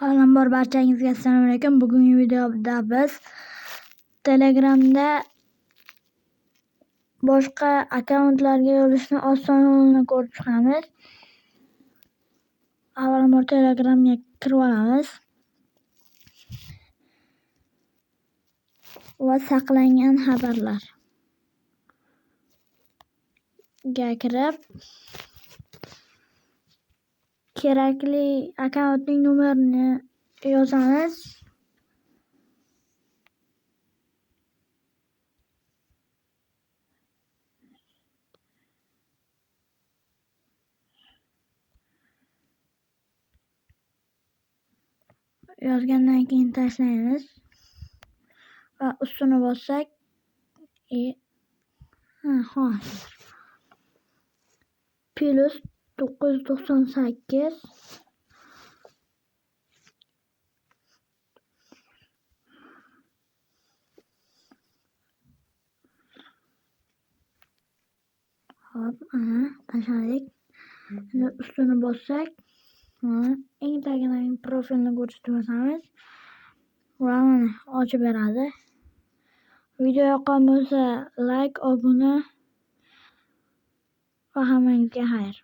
Avvalambor barchangizga assalomu alaykum. Bugungi videoda biz Telegramda boshqa akkauntlarga yozishni oson yo'lini ko'rib chiqamiz. Avvalambor Telegramga kirib olamiz va saqlangan xabarlarga kirib kerakli akkauntning nomerini yozamiz. Yozgandan keyin tashlaymiz va ustini bossak +998 hop, tashladik. Endi ustini bossak eng tagidagi profilni ko'rsatib bosamiz va mana ochib beradi. Video yoqqan bo'lsa like, obuna va hammangizga xayr.